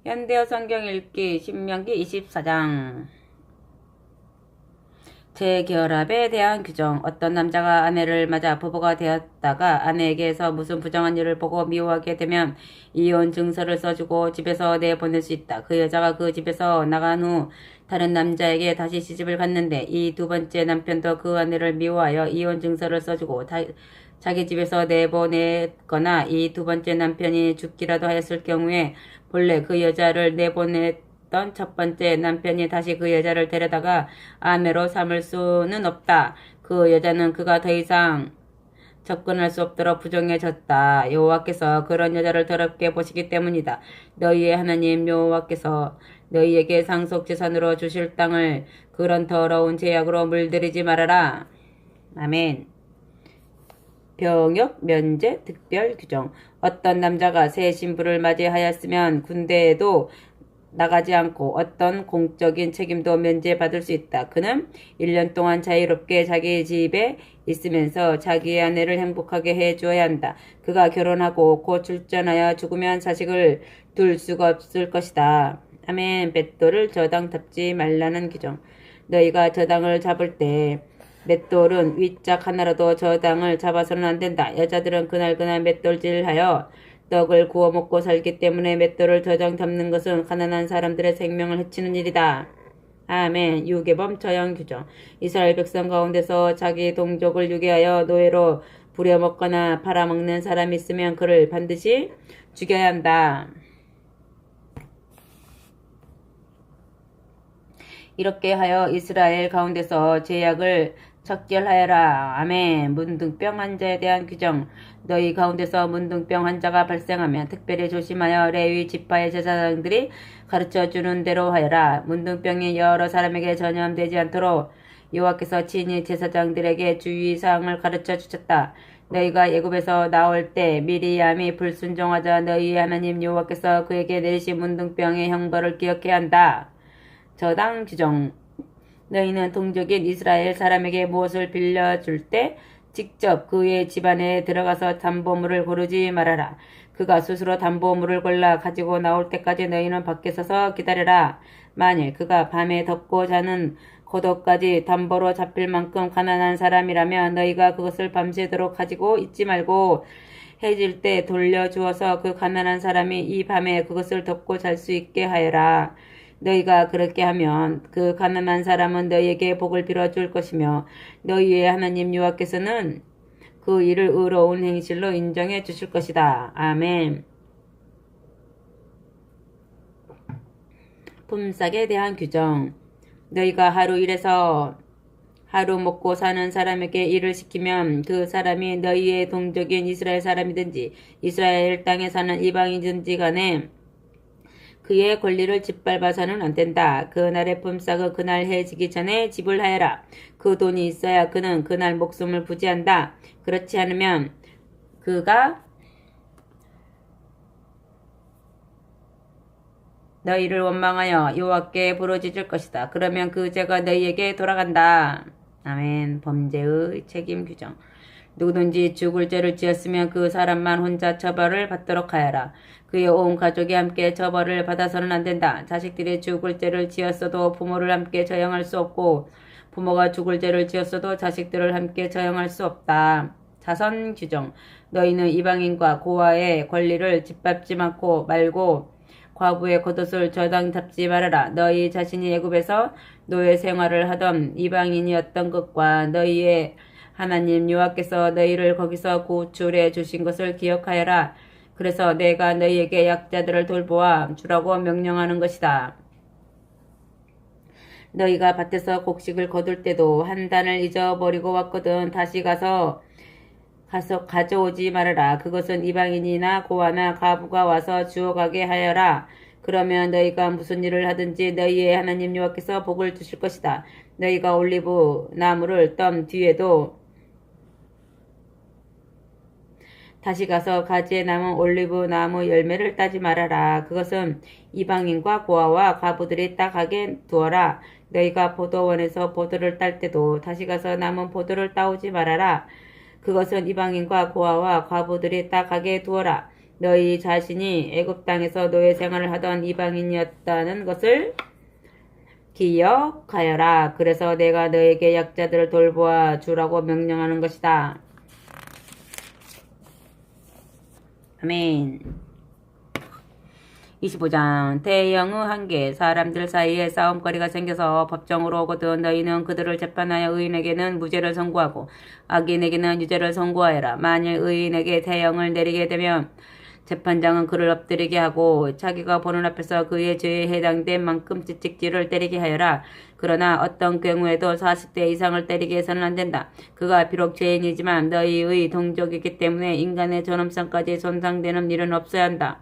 현대어 성경 읽기 신명기 24장 재결합에 대한 규정. 어떤 남자가 아내를 맞아 부부가 되었다가 아내에게서 무슨 부정한 일을 보고 미워하게 되면 이혼 증서를 써주고 집에서 내보낼 수 있다. 그 여자가 그 집에서 나간 후 다른 남자에게 다시 시집을 갔는데 이 두 번째 남편도 그 아내를 미워하여 이혼 증서를 써주고 자기 집에서 내보냈거나 이 두 번째 남편이 죽기라도 하였을 경우에 본래 그 여자를 내보냈던 첫 번째 남편이 다시 그 여자를 데려다가 아내로 삼을 수는 없다. 그 여자는 그가 더 이상 접근할 수 없도록 부정해졌다. 여호와께서 그런 여자를 더럽게 보시기 때문이다. 너희의 하나님 여호와께서 너희에게 상속재산으로 주실 땅을 그런 더러운 죄악으로 물들이지 말아라. 아멘. 병역, 면제, 특별 규정. 어떤 남자가 새 신부를 맞이하였으면 군대에도 나가지 않고 어떤 공적인 책임도 면제받을 수 있다. 그는 1년 동안 자유롭게 자기 집에 있으면서 자기의 아내를 행복하게 해주어야 한다. 그가 결혼하고 곧 출전하여 죽으면 자식을 둘 수가 없을 것이다. 아멘. 맷돌을 저당 잡지 말라는 규정. 너희가 저당을 잡을 때 맷돌은 윗짝 하나라도 저당을 잡아서는 안 된다. 여자들은 그날 맷돌질하여 떡을 구워 먹고 살기 때문에 맷돌을 저당 잡는 것은 가난한 사람들의 생명을 해치는 일이다. 아멘. 유괴범 처형 규정. 이스라엘 백성 가운데서 자기 동족을 유괴하여 노예로 부려먹거나 팔아먹는 사람이 있으면 그를 반드시 죽여야 한다. 이렇게 하여 이스라엘 가운데서 죄악을 척결하여라. 아멘. 문둥병 환자에 대한 규정. 너희 가운데서 문둥병 환자가 발생하면 특별히 조심하여 레위 지파의 제사장들이 가르쳐주는 대로 하여라. 문둥병이 여러 사람에게 전염되지 않도록 여호와께서 친히 제사장들에게 주의사항을 가르쳐 주셨다. 너희가 애굽에서 나올 때 미리암이 불순종하자 너희의 하나님 여호와께서 그에게 내리신 문둥병의 형벌을 기억해야 한다. 저당 규정. 너희는 동족인 이스라엘 사람에게 무엇을 빌려줄 때 직접 그의 집안에 들어가서 담보물을 고르지 말아라. 그가 스스로 담보물을 골라 가지고 나올 때까지 너희는 밖에 서서 기다려라. 만일 그가 밤에 덮고 자는 고도까지 담보로 잡힐 만큼 가난한 사람이라면 너희가 그것을 밤새도록 가지고 있지 말고 해질 때 돌려주어서 그 가난한 사람이 이 밤에 그것을 덮고 잘 수 있게 하여라. 너희가 그렇게 하면 그 가난한 사람은 너희에게 복을 빌어줄 것이며 너희의 하나님 여호와께서는 그 일을 의로운 행실로 인정해 주실 것이다. 아멘. 품삯에 대한 규정. 너희가 하루 일해서 하루 먹고 사는 사람에게 일을 시키면 그 사람이 너희의 동족인 이스라엘 사람이든지 이스라엘 땅에 사는 이방인이든지 간에 그의 권리를 짓밟아서는 안 된다. 그날의 품삯은 그날 해지기 전에 지불하여라. 그 돈이 있어야 그는 그날 목숨을 부지한다. 그렇지 않으면 그가 너희를 원망하여 여호와께 부르짖을 것이다. 그러면 그 죄가 너희에게 돌아간다. 아멘. 범죄의 책임 규정. 누구든지 죽을 죄를 지었으면 그 사람만 혼자 처벌을 받도록 하여라. 그의 온 가족이 함께 처벌을 받아서는 안 된다. 자식들이 죽을 죄를 지었어도 부모를 함께 처형할 수 없고 부모가 죽을 죄를 지었어도 자식들을 함께 처형할 수 없다. 자선 규정. 너희는 이방인과 고아의 권리를 짓밟지 말고 과부의 겉옷을 저당 잡지 말아라. 너희 자신이 애굽에서 노예 생활을 하던 이방인이었던 것과 너희의 하나님 여호와께서 너희를 거기서 구출해 주신 것을 기억하여라. 그래서 내가 너희에게 약자들을 돌보아 주라고 명령하는 것이다. 너희가 밭에서 곡식을 거둘 때도 한 단을 잊어버리고 왔거든 다시 가서 가져오지 말아라. 그것은 이방인이나 고아나 과부가 와서 주워가게 하여라. 그러면 너희가 무슨 일을 하든지 너희의 하나님 여호와께서 복을 주실 것이다. 너희가 올리브 나무를 떤 뒤에도 다시 가서 가지에 남은 올리브 나무 열매를 따지 말아라. 그것은 이방인과 고아와 과부들이 따가게 두어라. 너희가 포도원에서 포도를 딸 때도 다시 가서 남은 포도를 따오지 말아라. 그것은 이방인과 고아와 과부들이 따가게 두어라. 너희 자신이 애굽 땅에서 노예 생활을 하던 이방인이었다는 것을 기억하여라. 그래서 내가 너에게 약자들을 돌보아 주라고 명령하는 것이다. 아멘. 25장 대영의 한계. 사람들 사이에 싸움거리가 생겨서 법정으로 오거든 너희는 그들을 재판하여 의인에게는 무죄를 선고하고 악인에게는 유죄를 선고하여라. 만일 의인에게 대형을 내리게 되면 재판장은 그를 엎드리게 하고 자기가 보는 앞에서 그의 죄에 해당된 만큼 찍찍질을 때리게 하여라. 그러나 어떤 경우에도 40대 이상을 때리게 해서는 안 된다. 그가 비록 죄인이지만 너희의 동족이기 때문에 인간의 존엄성까지 손상되는 일은 없어야 한다.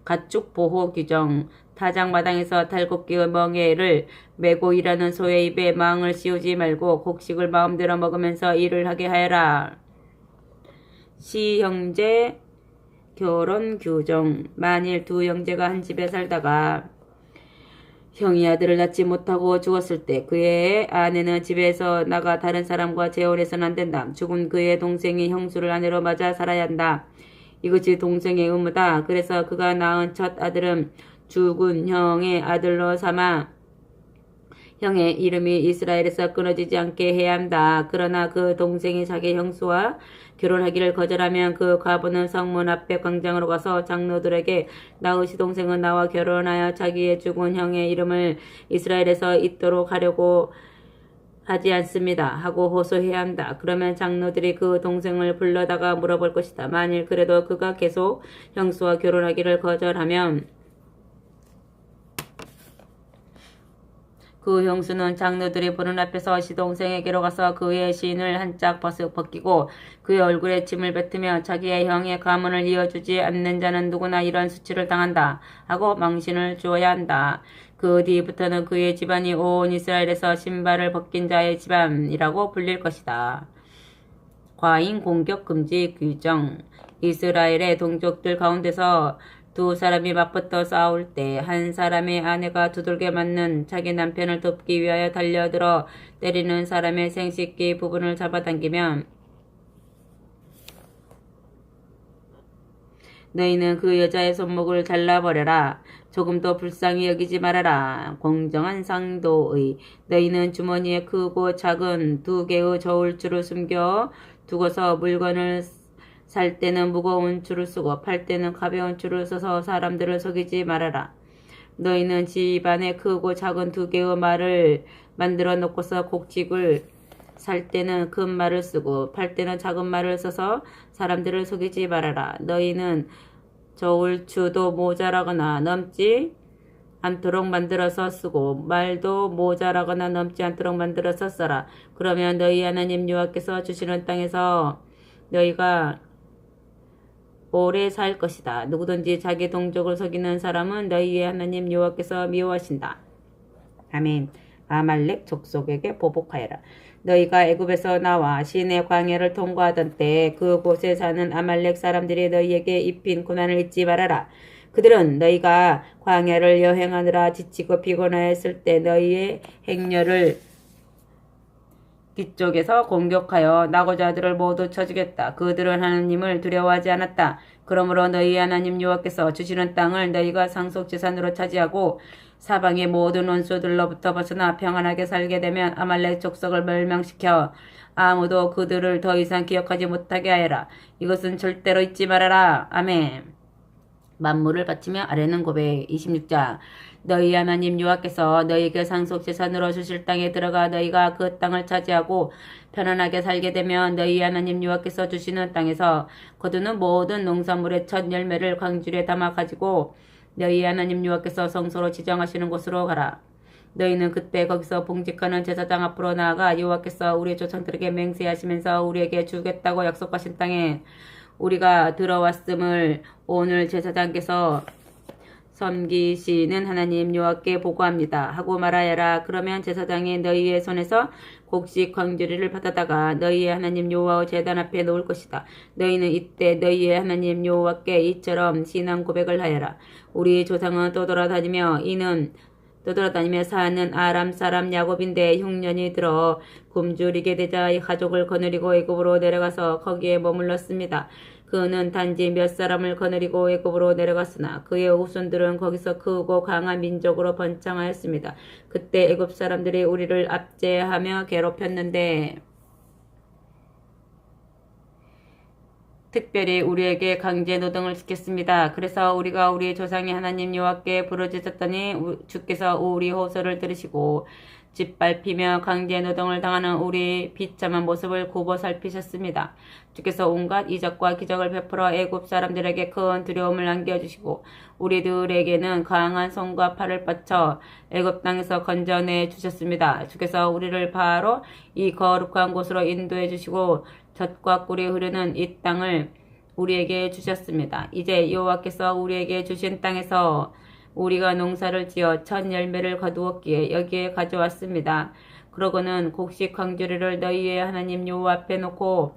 가축 보호 규정. 타작마당에서 탈곡기의 멍에를 메고 일하는 소의 입에 망을 씌우지 말고 곡식을 마음대로 먹으면서 일을 하게 하여라. 시형제 결혼 규정. 만일 두 형제가 한 집에 살다가 형이 아들을 낳지 못하고 죽었을 때 그의 아내는 집에서 나가 다른 사람과 재혼해서는 안 된다. 죽은 그의 동생이 형수를 아내로 맞아 살아야 한다. 이것이 동생의 의무다. 그래서 그가 낳은 첫 아들은 죽은 형의 아들로 삼아 형의 이름이 이스라엘에서 끊어지지 않게 해야 한다. 그러나 그 동생이 자기 형수와 결혼하기를 거절하면 그 과부는 성문 앞에 광장으로 가서 장로들에게 나으시 동생은 나와 결혼하여 자기의 죽은 형의 이름을 이스라엘에서 잇도록 하려고 하지 않습니다. 하고 호소해야 한다. 그러면 장로들이 그 동생을 불러다가 물어볼 것이다. 만일 그래도 그가 계속 형수와 결혼하기를 거절하면 그 형수는 장로들이 보는 앞에서 시동생에게로 가서 그의 시인을 한 짝 벗기고 그의 얼굴에 침을 뱉으며 자기의 형의 가문을 이어주지 않는 자는 누구나 이런 수치를 당한다 하고 망신을 주어야 한다. 그 뒤부터는 그의 집안이 온 이스라엘에서 신발을 벗긴 자의 집안이라고 불릴 것이다. 과잉 공격 금지 규정. 이스라엘의 동족들 가운데서 두 사람이 맞붙어 싸울 때 한 사람의 아내가 두들겨 맞는 자기 남편을 돕기 위하여 달려들어 때리는 사람의 생식기 부분을 잡아당기면 너희는 그 여자의 손목을 잘라버려라. 조금도 불쌍히 여기지 말아라. 공정한 상도의. 너희는 주머니에 크고 작은 두 개의 저울줄을 숨겨 두고서 물건을 살 때는 무거운 줄을 쓰고 팔 때는 가벼운 줄을 써서 사람들을 속이지 말아라. 너희는 집안에 크고 작은 두 개의 말을 만들어 놓고서 곡식을 살 때는 큰 말을 쓰고 팔 때는 작은 말을 써서 사람들을 속이지 말아라. 너희는 저울추도 모자라거나 넘지 않도록 만들어서 쓰고 말도 모자라거나 넘지 않도록 만들어서 써라. 그러면 너희 하나님 여호와께서 주시는 땅에서 너희가 오래 살 것이다. 누구든지 자기 동족을 속이는 사람은 너희의 하나님 여호와께서 미워하신다. 아멘. 아말렉 족속에게 보복하여라. 너희가 애굽에서 나와 시내 광야를 통과하던 때 그곳에 사는 아말렉 사람들이 너희에게 입힌 고난을 잊지 말아라. 그들은 너희가 광야를 여행하느라 지치고 피곤하였을 때 너희의 행렬을 뒤쪽에서 공격하여 나고자들을 모두 쳐 죽였다. 그들은 하나님을 두려워하지 않았다. 그러므로 너희 하나님 여호와께서 주시는 땅을 너희가 상속재산으로 차지하고 사방의 모든 원수들로부터 벗어나 평안하게 살게 되면 아말렉 족속을 멸망시켜 아무도 그들을 더 이상 기억하지 못하게 하여라. 이것은 절대로 잊지 말아라. 아멘. 만물을 바치며 아뢰는 고백. 26장. 너희 하나님 여호와께서 너희에게 상속재산으로 주실 땅에 들어가 너희가 그 땅을 차지하고 편안하게 살게 되면 너희 하나님 여호와께서 주시는 땅에서 거두는 모든 농산물의 첫 열매를 광주리에 담아 가지고 너희 하나님 여호와께서 성소로 지정하시는 곳으로 가라. 너희는 그때 거기서 봉직하는 제사장 앞으로 나아가 여호와께서 우리 조상들에게 맹세하시면서 우리에게 주겠다고 약속하신 땅에 우리가 들어왔음을 오늘 제사장께서 섬기시는 하나님 여호와께 보고합니다. 하고 말하여라. 그러면 제사장이 너희의 손에서 곡식 광주리를 받아다가 너희의 하나님 여호와의 제단 앞에 놓을 것이다. 너희는 이때 너희의 하나님 여호와께 이처럼 신앙 고백을 하여라. 우리 조상은 떠돌아다니며 사는 아람 사람 야곱인데 흉년이 들어 굶주리게 되자 이 가족을 거느리고 애굽으로 내려가서 거기에 머물렀습니다. 그는 단지 몇 사람을 거느리고 애굽으로 내려갔으나 그의 후손들은 거기서 크고 강한 민족으로 번창하였습니다. 그때 애굽 사람들이 우리를 압제하며 괴롭혔는데 특별히 우리에게 강제 노동을 시켰습니다. 그래서 우리가 우리 조상의 하나님 여호와께 부르짖었더니 주께서 우리 호소를 들으시고 짓밟히며 강제 노동을 당하는 우리 비참한 모습을 굽어 살피셨습니다. 주께서 온갖 이적과 기적을 베풀어 애굽 사람들에게 큰 두려움을 안겨주시고 우리들에게는 강한 손과 팔을 뻗쳐 애굽 땅에서 건져내 주셨습니다. 주께서 우리를 바로 이 거룩한 곳으로 인도해 주시고 젖과 꿀이 흐르는 이 땅을 우리에게 주셨습니다. 이제 여호와께서 우리에게 주신 땅에서 우리가 농사를 지어 첫 열매를 거두었기에 여기에 가져왔습니다. 그러고는 곡식 광주리를 너희의 하나님 여호와 앞에 놓고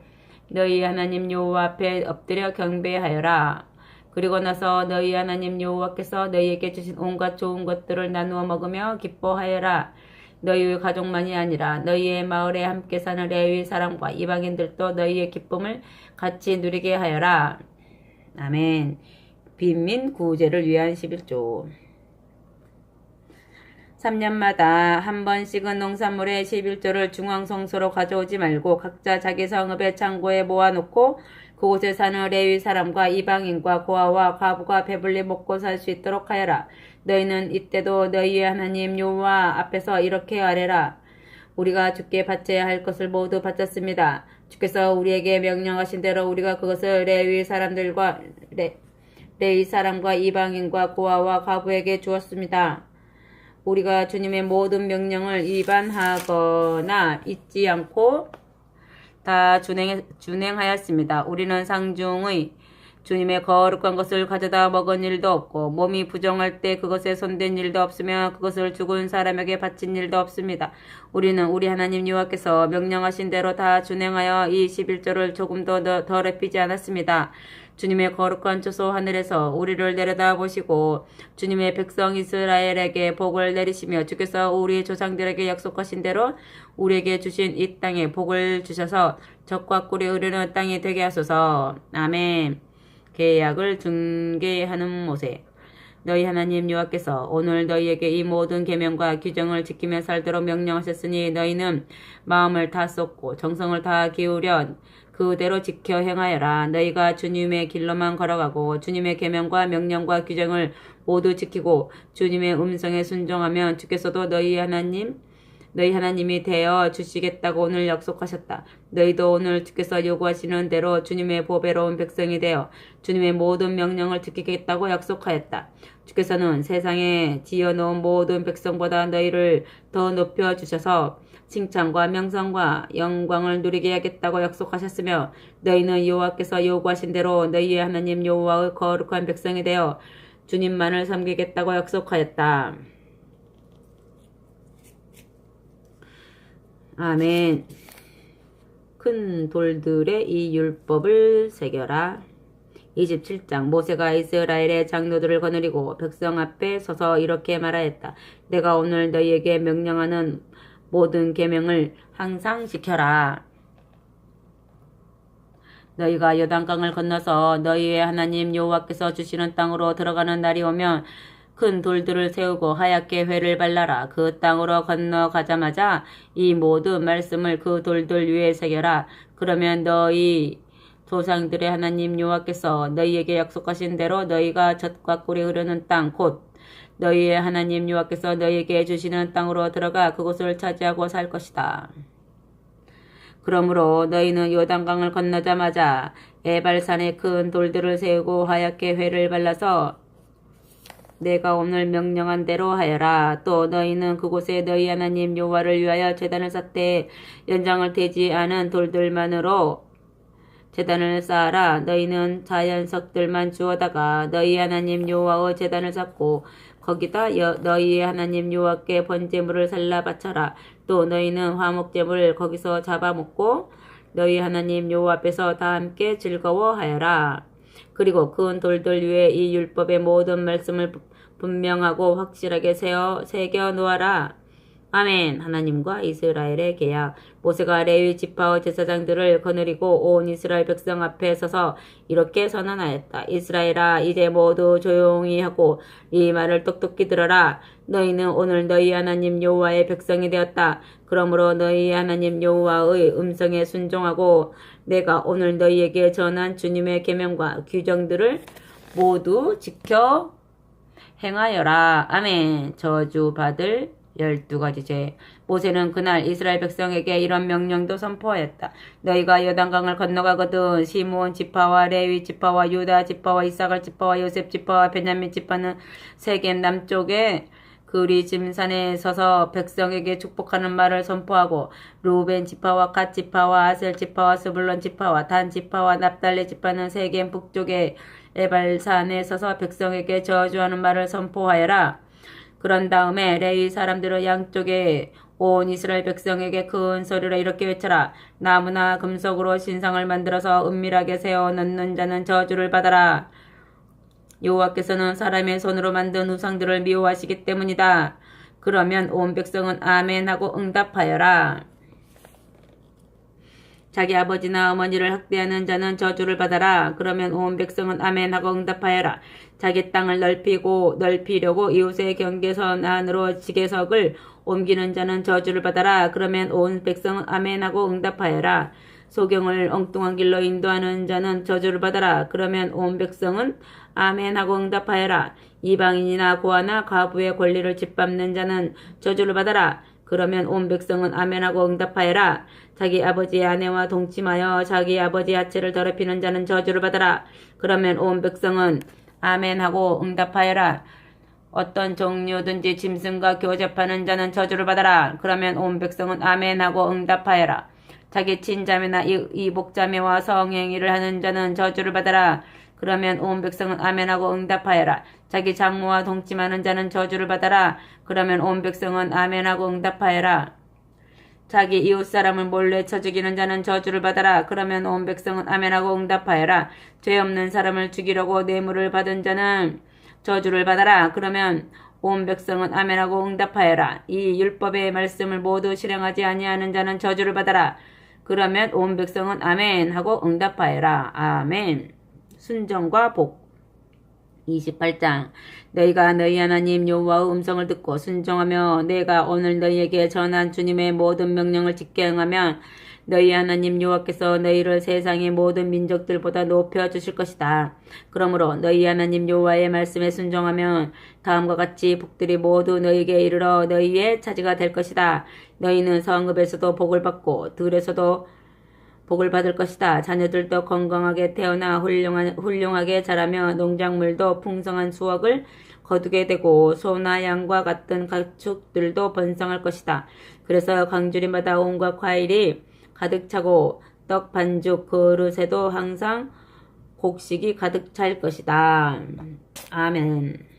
너희 하나님 여호와 앞에 엎드려 경배하여라. 그리고 나서 너희 하나님 여호와께서 너희에게 주신 온갖 좋은 것들을 나누어 먹으며 기뻐하여라. 너희의 가족만이 아니라 너희의 마을에 함께 사는 레위 사람과 이방인들도 너희의 기쁨을 같이 누리게 하여라. 아멘. 빈민 구제를 위한 11조. 3년마다 한 번씩은 농산물의 11조를 중앙성소로 가져오지 말고 각자 자기 성읍의 창고에 모아놓고 그곳에 사는 레위 사람과 이방인과 고아와 과부가 배불리 먹고 살 수 있도록 하여라. 너희는 이때도 너희의 하나님 여호와 앞에서 이렇게 아뢰라. 우리가 주께 바쳐야 할 것을 모두 바쳤습니다. 주께서 우리에게 명령하신 대로 우리가 그것을 레위 사람과 이방인과 고아와 과부에게 주었습니다. 우리가 주님의 모든 명령을 위반하거나 잊지 않고 다 준행하였습니다. 우리는 상중의 주님의 거룩한 것을 가져다 먹은 일도 없고 몸이 부정할 때 그것에 손댄 일도 없으며 그것을 죽은 사람에게 바친 일도 없습니다. 우리는 우리 하나님 여호와께서 명령하신 대로 다 준행하여 이 11조를 조금도 덜 입히지 않았습니다. 주님의 거룩한 처소 하늘에서 우리를 내려다보시고 주님의 백성 이스라엘에게 복을 내리시며 주께서 우리 조상들에게 약속하신 대로 우리에게 주신 이 땅에 복을 주셔서 젖과 꿀이 흐르는 땅이 되게 하소서. 아멘. 계약을 중개하는 모세. 너희 하나님 여호와께서 오늘 너희에게 이 모든 계명과 규정을 지키며 살도록 명령하셨으니 너희는 마음을 다 쏟고 정성을 다 기울여 그대로 지켜 행하여라. 너희가 주님의 길로만 걸어가고 주님의 계명과 명령과 규정을 모두 지키고 주님의 음성에 순종하면 주께서도 너희 하나님이 되어 주시겠다고 오늘 약속하셨다. 너희도 오늘 주께서 요구하시는 대로 주님의 보배로운 백성이 되어 주님의 모든 명령을 지키겠다고 약속하였다. 주께서는 세상에 지어놓은 모든 백성보다 너희를 더 높여주셔서 칭찬과 명성과 영광을 누리게 하겠다고 약속하셨으며 너희는 여호와께서 요구하신 대로 너희의 하나님 여호와의 거룩한 백성이 되어 주님만을 섬기겠다고 약속하였다. 아멘. 큰 돌들의 이 율법을 새겨라. 27장. 모세가 이스라엘의 장로들을 거느리고 백성 앞에 서서 이렇게 말하였다. 내가 오늘 너희에게 명령하는 모든 계명을 항상 지켜라. 너희가 요단강을 건너서 너희의 하나님 여호와께서 주시는 땅으로 들어가는 날이 오면 큰 돌들을 세우고 하얗게 회를 발라라. 그 땅으로 건너가자마자 이 모든 말씀을 그 돌들 위에 새겨라. 그러면 너희 조상들의 하나님 여호와께서 너희에게 약속하신 대로 너희가 젖과 꿀이 흐르는 땅 곧 너희의 하나님 여호와께서 너희에게 주시는 땅으로 들어가 그곳을 차지하고 살 것이다. 그러므로 너희는 요단강을 건너자마자 에발산에 큰 돌들을 세우고 하얗게 회를 발라서 내가 오늘 명령한 대로 하여라. 또 너희는 그곳에 너희 하나님 여호와를 위하여 제단을 쌓되 연장을 대지 않은 돌들만으로 제단을 쌓아라. 너희는 자연석들만 주워다가 너희 하나님 여호와의 제단을 쌓고 거기다 너희의 하나님 여호와께 번제물을 살라 바쳐라. 또 너희는 화목제물을 거기서 잡아먹고 너희 하나님 여호와 앞에서 다 함께 즐거워하여라. 그리고 큰 돌들 위에 이 율법의 모든 말씀을 분명하고 확실하게 새겨 놓아라. 아멘. 하나님과 이스라엘의 계약. 모세가 레위 지파와 제사장들을 거느리고 온 이스라엘 백성 앞에 서서 이렇게 선언하였다. 이스라엘아, 이제 모두 조용히 하고 이 말을 똑똑히 들어라. 너희는 오늘 너희 하나님 여호와의 백성이 되었다. 그러므로 너희 하나님 여호와의 음성에 순종하고 내가 오늘 너희에게 전한 주님의 계명과 규정들을 모두 지켜 행하여라. 아멘. 저주받을 12가지 죄. 모세는 그날 이스라엘 백성에게 이런 명령도 선포하였다. 너희가 요단강을 건너가거든 시므온 지파와 레위 지파와 유다 지파와 이사갈 지파와 요셉 지파와 베냐민 지파는 세겜 남쪽에 그리짐산에 서서 백성에게 축복하는 말을 선포하고 루벤 지파와 갓 지파와 아셀 지파와 스불론 지파와 단 지파와 납달리 지파는 세겜 북쪽에 에발산에 서서 백성에게 저주하는 말을 선포하여라. 그런 다음에 레위 사람들은 양쪽에 온 이스라엘 백성에게 큰 소리로 이렇게 외쳐라. 나무나 금속으로 신상을 만들어서 은밀하게 세워 넣는 자는 저주를 받아라. 여호와께서는 사람의 손으로 만든 우상들을 미워하시기 때문이다. 그러면 온 백성은 아멘 하고 응답하여라. 자기 아버지나 어머니를 학대하는 자는 저주를 받아라. 그러면 온 백성은 아멘 하고 응답하여라. 자기 땅을 넓히려고 이웃의 경계선 안으로 지계석을 옮기는 자는 저주를 받아라. 그러면 온 백성은 아멘 하고 응답하여라. 소경을 엉뚱한 길로 인도하는 자는 저주를 받아라. 그러면 온 백성은 아멘 하고 응답하여라. 이방인이나 고아나 과부의 권리를 짓밟는 자는 저주를 받아라. 그러면 온 백성은 아멘하고 응답하여라. 자기 아버지의 아내와 동침하여 자기 아버지의 하체를 더럽히는 자는 저주를 받아라. 그러면 온 백성은 아멘하고 응답하여라. 어떤 종류든지 짐승과 교접하는 자는 저주를 받아라. 그러면 온 백성은 아멘하고 응답하여라. 자기 친자매나 이복자매와 성행위를 하는 자는 저주를 받아라. 그러면 온 백성은 아멘하고 응답하여라. 자기 장모와 동침하는 자는 저주를 받아라. 그러면 온 백성은 아멘하고 응답하여라. 자기 이웃사람을 몰래 쳐 죽이는 자는 저주를 받아라. 그러면 온 백성은 아멘하고 응답하여라. 죄 없는 사람을 죽이려고 뇌물을 받은 자는 저주를 받아라. 그러면 온 백성은 아멘하고 응답하여라. 이 율법의 말씀을 모두 실행하지 아니하는 자는 저주를 받아라. 그러면 온 백성은 아멘하고 응답하여라. 아멘. 순종과 복. 28장. 너희가 너희 하나님 여호와의 음성을 듣고 순종하며 내가 오늘 너희에게 전한 주님의 모든 명령을 지켜 행하면 너희 하나님 여호와께서 너희를 세상의 모든 민족들보다 높여 주실 것이다. 그러므로 너희 하나님 여호와의 말씀에 순종하면 다음과 같이 복들이 모두 너희에게 이르러 너희의 차지가 될 것이다. 너희는 성읍에서도 복을 받고 들에서도 복을 받을 것이다. 자녀들도 건강하게 태어나 훌륭하게 자라며 농작물도 풍성한 수확을 거두게 되고 소나 양과 같은 가축들도 번성할 것이다. 그래서 광주리마다 온갖 과일이 가득 차고 떡 반죽 그릇에도 항상 곡식이 가득 찰 것이다. 아멘.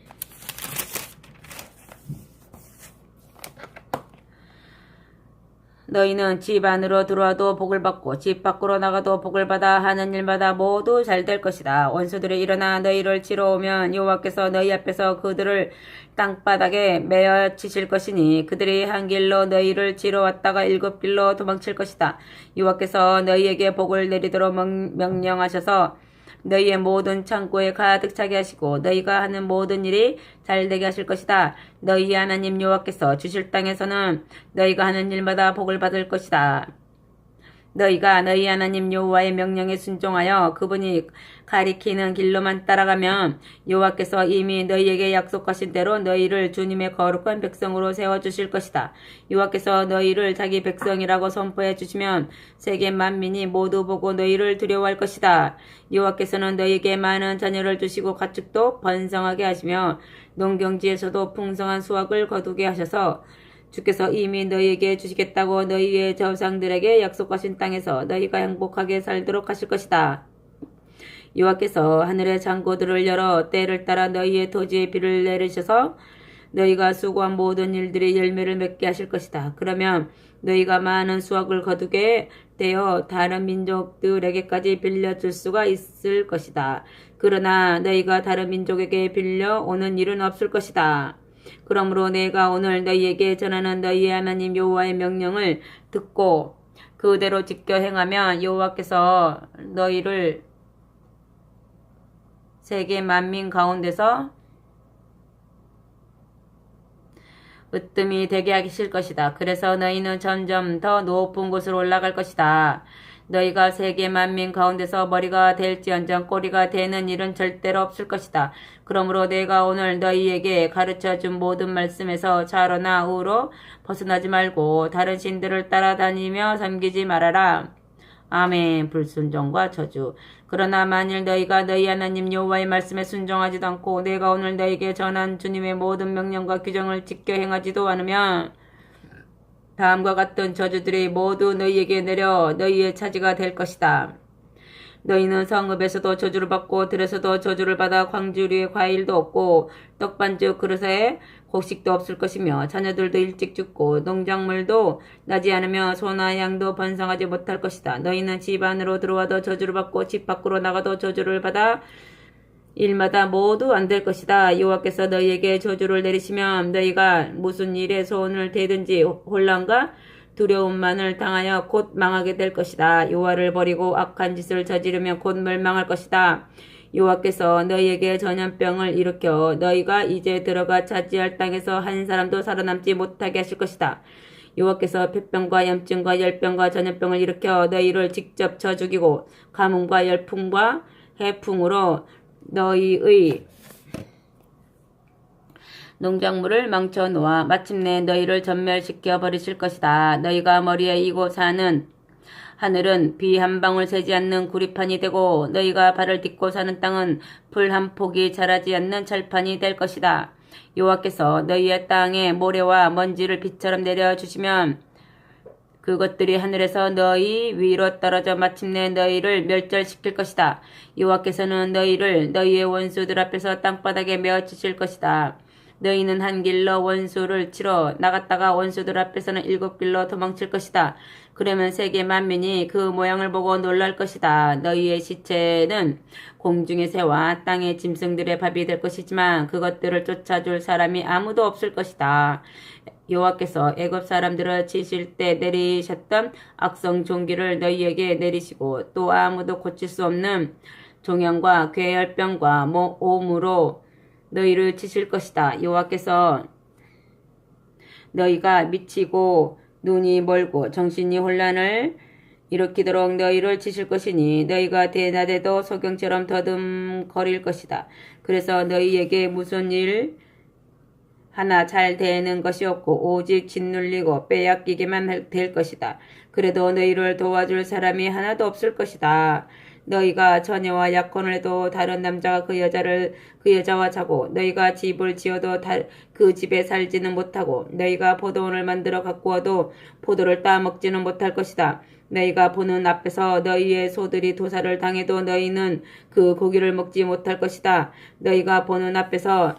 너희는 집 안으로 들어와도 복을 받고 집 밖으로 나가도 복을 받아 하는 일마다 모두 잘 될 것이다. 원수들이 일어나 너희를 치러 오면 여호와께서 너희 앞에서 그들을 땅바닥에 메어 치실 것이니 그들이 한 길로 너희를 치러 왔다가 7길로 도망칠 것이다. 여호와께서 너희에게 복을 내리도록 명령하셔서 너희의 모든 창고에 가득 차게 하시고 너희가 하는 모든 일이 잘되게 하실 것이다. 너희 하나님 여호와께서 주실 땅에서는 너희가 하는 일마다 복을 받을 것이다. 너희가 너희 하나님 여호와의 명령에 순종하여 그분이 가리키는 길로만 따라가면 여호와께서 이미 너희에게 약속하신 대로 너희를 주님의 거룩한 백성으로 세워주실 것이다. 여호와께서 너희를 자기 백성이라고 선포해 주시면 세계 만민이 모두 보고 너희를 두려워할 것이다. 여호와께서는 너희에게 많은 자녀를 주시고 가축도 번성하게 하시며 농경지에서도 풍성한 수확을 거두게 하셔서 주께서 이미 너희에게 주시겠다고 너희의 조상들에게 약속하신 땅에서 너희가 행복하게 살도록 하실 것이다. 여호와께서 하늘의 창고들을 열어 때를 따라 너희의 토지에 비를 내리셔서 너희가 수고한 모든 일들이 열매를 맺게 하실 것이다. 그러면 너희가 많은 수확을 거두게 되어 다른 민족들에게까지 빌려줄 수가 있을 것이다. 그러나 너희가 다른 민족에게 빌려오는 일은 없을 것이다. 그러므로 내가 오늘 너희에게 전하는 너희의 하나님 여호와의 명령을 듣고 그대로 지켜 행하면 여호와께서 너희를 세계 만민 가운데서 으뜸이 되게 하실 것이다. 그래서 너희는 점점 더 높은 곳으로 올라갈 것이다. 너희가 세계 만민 가운데서 머리가 될지언정 꼬리가 되는 일은 절대로 없을 것이다. 그러므로 내가 오늘 너희에게 가르쳐준 모든 말씀에서 좌로나 우로 벗어나지 말고 다른 신들을 따라다니며 섬기지 말아라. 아멘. 불순종과 저주. 그러나 만일 너희가 너희 하나님 여호와의 말씀에 순종하지도 않고 내가 오늘 너희에게 전한 주님의 모든 명령과 규정을 지켜 행하지도 않으면 다음과 같은 저주들이 모두 너희에게 내려 너희의 차지가 될 것이다. 너희는 성읍에서도 저주를 받고 들에서도 저주를 받아 광주리에 과일도 없고 떡반죽 그릇에 곡식도 없을 것이며 자녀들도 일찍 죽고 농작물도 나지 않으며 소나 양도 번성하지 못할 것이다. 너희는 집 안으로 들어와도 저주를 받고 집 밖으로 나가도 저주를 받아 일마다 모두 안 될 것이다. 여호와께서 너희에게 저주를 내리시면 너희가 무슨 일에 손을 대든지 혼란과 두려움만을 당하여 곧 망하게 될 것이다. 여호와를 버리고 악한 짓을 저지르면 곧 멸망할 것이다. 여호와께서 너희에게 전염병을 일으켜 너희가 이제 들어가 차지할 땅에서 한 사람도 살아남지 못하게 하실 것이다. 여호와께서 폐병과 염증과 열병과 전염병을 일으켜 너희를 직접 쳐 죽이고 가뭄과 열풍과 해풍으로 너희의 농작물을 망쳐 놓아 마침내 너희를 전멸시켜 버리실 것이다. 너희가 머리에 이고 사는 하늘은 비 한 방울 새지 않는 구리판이 되고 너희가 발을 딛고 사는 땅은 풀 한 폭이 자라지 않는 철판이 될 것이다. 여호와께서 너희의 땅에 모래와 먼지를 비처럼 내려주시면 그것들이 하늘에서 너희 위로 떨어져 마침내 너희를 멸절시킬 것이다. 여호와께서는 너희를 너희의 원수들 앞에서 땅바닥에 메어치실 것이다. 너희는 한 길로 원수를 치러 나갔다가 원수들 앞에서는 7길로 도망칠 것이다. 그러면 세계 만민이 그 모양을 보고 놀랄 것이다. 너희의 시체는 공중의 새와 땅의 짐승들의 밥이 될 것이지만 그것들을 쫓아줄 사람이 아무도 없을 것이다. 여호와께서 애굽 사람들을 치실 때 내리셨던 악성 종기를 너희에게 내리시고 또 아무도 고칠 수 없는 종양과 괴혈병과 오무로 너희를 치실 것이다. 여호와께서 너희가 미치고 눈이 멀고 정신이 혼란을 일으키도록 너희를 치실 것이니 너희가 대낮에도 소경처럼 더듬거릴 것이다. 그래서 너희에게 무슨 일 하나 잘 되는 것이 없고 오직 짓눌리고 빼앗기게만 될 것이다. 그래도 너희를 도와줄 사람이 하나도 없을 것이다. 너희가 처녀와 약혼을 해도 다른 남자가 그 여자와 자고 너희가 집을 지어도 그 집에 살지는 못하고 너희가 포도원을 만들어 갖고 와도 포도를 따먹지는 못할 것이다. 너희가 보는 앞에서 너희의 소들이 도살을 당해도 너희는 그 고기를 먹지 못할 것이다. 너희가 보는 앞에서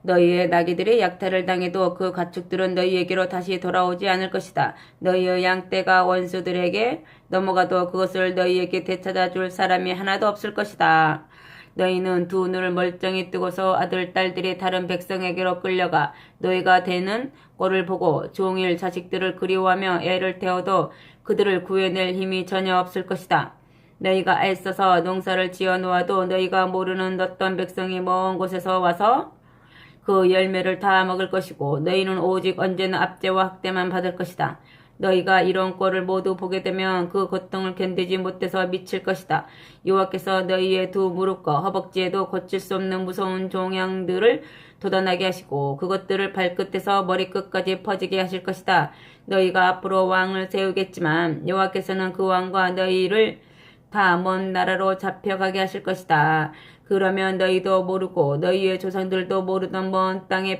너희의 나귀들이 약탈을 당해도 그 가축들은 너희에게로 다시 돌아오지 않을 것이다. 너희의 양떼가 원수들에게 넘어가도 그것을 너희에게 되찾아줄 사람이 하나도 없을 것이다. 너희는 두 눈을 멀쩡히 뜨고서 아들, 딸들이 다른 백성에게로 끌려가 너희가 되는 꼴을 보고 종일 자식들을 그리워하며 애를 태워도 그들을 구해낼 힘이 전혀 없을 것이다. 너희가 애써서 농사를 지어 놓아도 너희가 모르는 어떤 백성이 먼 곳에서 와서 그 열매를 다 먹을 것이고 너희는 오직 언제나 압제와 학대만 받을 것이다. 너희가 이런 꼴을 모두 보게 되면 그 고통을 견디지 못해서 미칠 것이다. 여호와께서 너희의 두 무릎과 허벅지에도 고칠 수 없는 무서운 종양들을 돋아나게 하시고 그것들을 발끝에서 머리끝까지 퍼지게 하실 것이다. 너희가 앞으로 왕을 세우겠지만 여호와께서는 그 왕과 너희를 다 먼 나라로 잡혀가게 하실 것이다. 그러면 너희도 모르고 너희의 조상들도 모르던 먼 땅의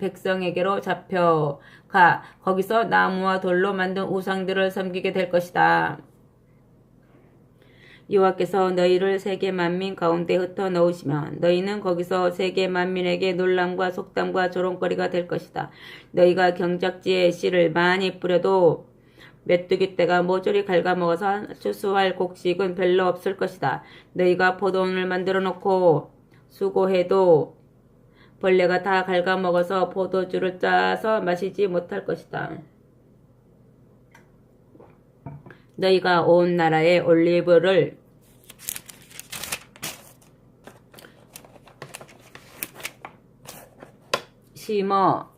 백성에게로 잡혀가 거기서 나무와 돌로 만든 우상들을 섬기게 될 것이다. 여호와께서 너희를 세계 만민 가운데 흩어 넣으시면 너희는 거기서 세계 만민에게 놀람과 속담과 조롱거리가 될 것이다. 너희가 경작지에 씨를 많이 뿌려도 메뚜기 떼가 모조리 갉아먹어서 수수할 곡식은 별로 없을 것이다. 너희가 포도원을 만들어 놓고 수고해도 벌레가 다 갉아먹어서 포도주를 짜서 마시지 못할 것이다. 너희가 온 나라에 올리브를 심어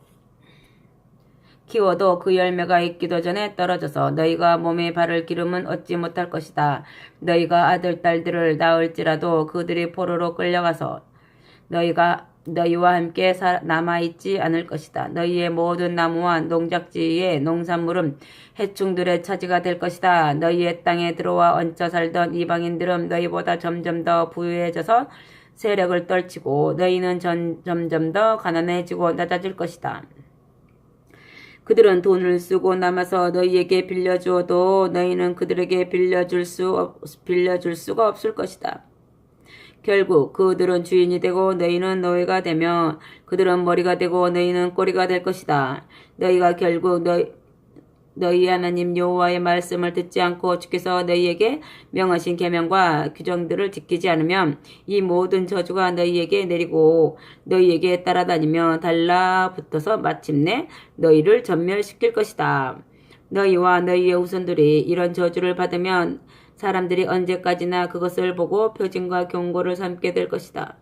키워도 그 열매가 익기도 전에 떨어져서 너희가 몸에 바를 기름은 얻지 못할 것이다. 너희가 아들, 딸들을 낳을지라도 그들이 포로로 끌려가서 너희와 함께 남아있지 않을 것이다. 너희의 모든 나무와 농작지의 농산물은 해충들의 차지가 될 것이다. 너희의 땅에 들어와 얹혀 살던 이방인들은 너희보다 점점 더 부유해져서 세력을 떨치고 너희는 점점 더 가난해지고 낮아질 것이다. 그들은 돈을 쓰고 남아서 너희에게 빌려주어도 너희는 그들에게 빌려줄 수가 없을 것이다. 결국 그들은 주인이 되고 너희는 노예가 되며 그들은 머리가 되고 너희는 꼬리가 될 것이다. 너희가 결국 너희 하나님 여호와의 말씀을 듣지 않고 주께서 너희에게 명하신 계명과 규정들을 지키지 않으면 이 모든 저주가 너희에게 내리고 너희에게 따라다니며 달라붙어서 마침내 너희를 전멸시킬 것이다. 너희와 너희의 후손들이 이런 저주를 받으면 사람들이 언제까지나 그것을 보고 표징과 경고를 삼게 될 것이다.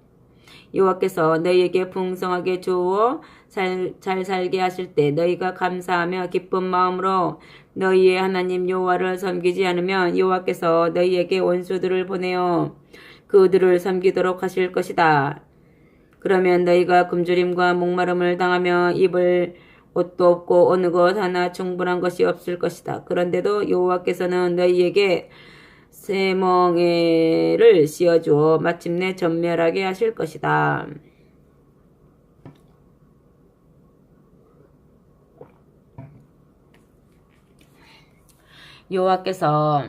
여호와께서 너희에게 풍성하게 주어 잘 살게 하실 때 너희가 감사하며 기쁜 마음으로 너희의 하나님 여호와를 섬기지 않으면 여호와께서 너희에게 원수들을 보내어 그들을 섬기도록 하실 것이다. 그러면 너희가 굶주림과 목마름을 당하며 입을 옷도 없고 어느 것 하나 충분한 것이 없을 것이다. 그런데도 여호와께서는 너희에게 쇠멍에를 씌워주어 마침내 전멸하게 하실 것이다. 여호와께서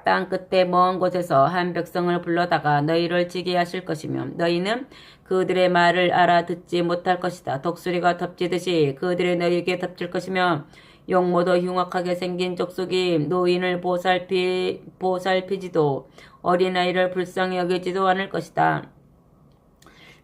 땅 끝에 먼 곳에서 한 백성을 불러다가 너희를 지게 하실 것이며 너희는 그들의 말을 알아듣지 못할 것이다. 독수리가 덮치듯이 그들이 너희에게 덮칠 것이며 용모도 흉악하게 생긴 족속이 노인을 보살피지도 어린아이를 불쌍히 여기지도 않을 것이다.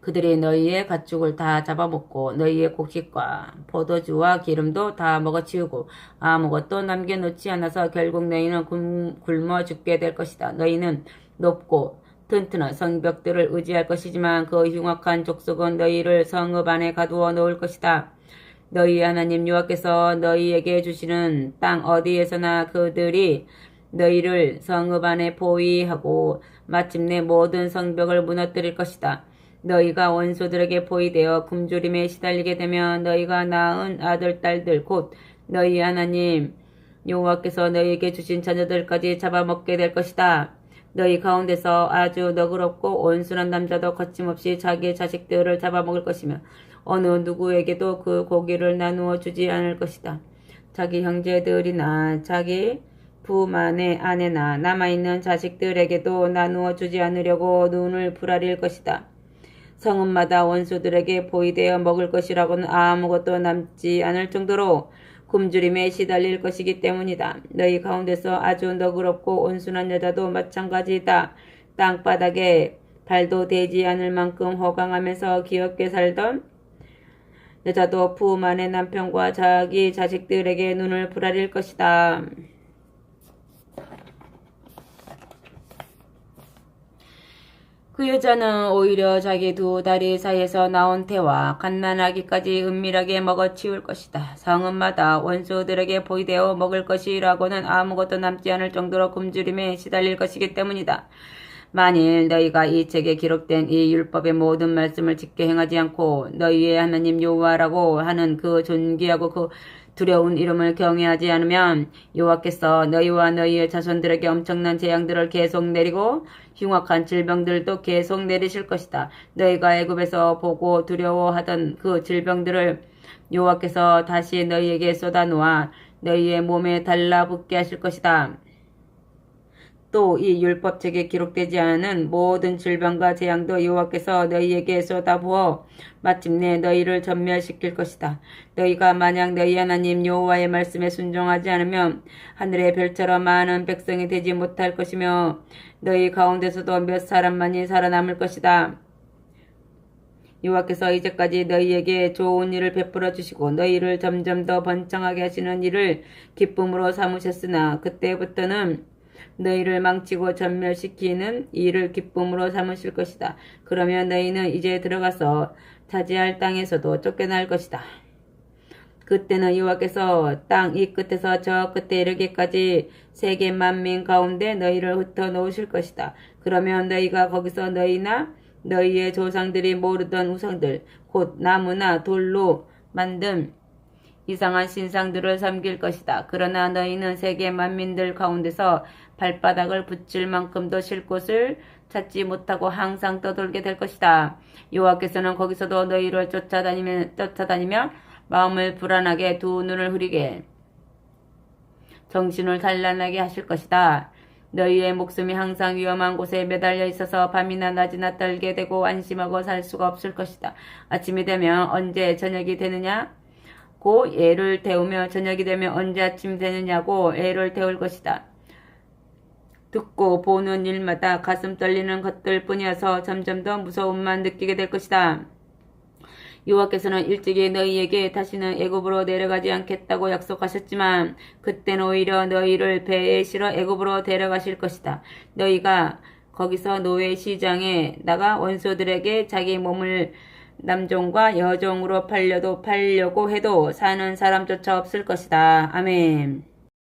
그들이 너희의 가축을 다 잡아먹고 너희의 곡식과 포도주와 기름도 다 먹어치우고 아무것도 남겨놓지 않아서 결국 너희는 굶어 죽게 될 것이다. 너희는 높고 튼튼한 성벽들을 의지할 것이지만 그 흉악한 족속은 너희를 성읍 안에 가두어 놓을 것이다. 너희 하나님 여호와께서 너희에게 주시는 땅 어디에서나 그들이 너희를 성읍 안에 포위하고 마침내 모든 성벽을 무너뜨릴 것이다. 너희가 원수들에게 포위되어 굶주림에 시달리게 되면 너희가 낳은 아들, 딸들 곧 너희 하나님 여호와께서 너희에게 주신 자녀들까지 잡아먹게 될 것이다. 너희 가운데서 아주 너그럽고 온순한 남자도 거침없이 자기 자식들을 잡아먹을 것이며 어느 누구에게도 그 고기를 나누어 주지 않을 것이다. 자기 형제들이나 자기 부만의 아내나 남아있는 자식들에게도 나누어 주지 않으려고 눈을 부라릴 것이다. 성읍마다 원수들에게 포위되어 먹을 것이라고는 아무것도 남지 않을 정도로 굶주림에 시달릴 것이기 때문이다. 너희 가운데서 아주 너그럽고 온순한 여자도 마찬가지다. 땅바닥에 발도 대지 않을 만큼 호강하면서 귀엽게 살던 여자도 품 안의 남편과 자기 자식들에게 눈을 부라릴 것이다. 그 여자는 오히려 자기 두 다리 사이에서 나온 태와 갓난아기까지 은밀하게 먹어치울 것이다. 성읍마다 원수들에게 포위되어 먹을 것이라고는 아무것도 남지 않을 정도로 굶주림에 시달릴 것이기 때문이다. 만일 너희가 이 책에 기록된 이 율법의 모든 말씀을 지켜 행하지 않고 너희의 하나님 여호와라고 하는 그 존귀하고 그 두려운 이름을 경외하지 않으면 여호와께서 너희와 너희의 자손들에게 엄청난 재앙들을 계속 내리고 흉악한 질병들도 계속 내리실 것이다. 너희가 애굽에서 보고 두려워하던 그 질병들을 여호와께서 다시 너희에게 쏟아놓아 너희의 몸에 달라붙게 하실 것이다. 또 이 율법책에 기록되지 않은 모든 질병과 재앙도 여호와께서 너희에게 쏟아부어 마침내 너희를 전멸시킬 것이다. 너희가 만약 너희 하나님 여호와의 말씀에 순종하지 않으면 하늘의 별처럼 많은 백성이 되지 못할 것이며 너희 가운데서도 몇 사람만이 살아남을 것이다. 여호와께서 이제까지 너희에게 좋은 일을 베풀어 주시고 너희를 점점 더 번창하게 하시는 일을 기쁨으로 삼으셨으나 그때부터는 너희를 망치고 전멸시키는 일을 기쁨으로 삼으실 것이다. 그러면 너희는 이제 들어가서 차지할 땅에서도 쫓겨날 것이다. 그때는 여호와께서 땅 이 끝에서 저 끝에 이르기까지 세계 만민 가운데 너희를 흩어 놓으실 것이다. 그러면 너희가 거기서 너희나 너희의 조상들이 모르던 우상들 곧 나무나 돌로 만든 이상한 신상들을 섬길 것이다. 그러나 너희는 세계 만민들 가운데서 발바닥을 붙일 만큼도 쉴 곳을 찾지 못하고 항상 떠돌게 될 것이다. 여호와께서는 거기서도 너희를 쫓아다니며 마음을 불안하게 두 눈을 흐리게 정신을 단란하게 하실 것이다. 너희의 목숨이 항상 위험한 곳에 매달려 있어서 밤이나 낮이나 떨게 되고 안심하고 살 수가 없을 것이다. 아침이 되면 언제 저녁이 되느냐고 애를 태우며 저녁이 되면 언제 아침이 되느냐고 애를 태울 것이다. 듣고 보는 일마다 가슴 떨리는 것들 뿐이어서 점점 더 무서움만 느끼게 될 것이다. 여호와께서는 일찍이 너희에게 다시는 애굽으로 내려가지 않겠다고 약속하셨지만 그때는 오히려 너희를 배에 실어 애굽으로 데려가실 것이다. 너희가 거기서 노예 시장에 나가 원수들에게 자기 몸을 남종과 여종으로 팔려고 해도 사는 사람조차 없을 것이다. 아멘.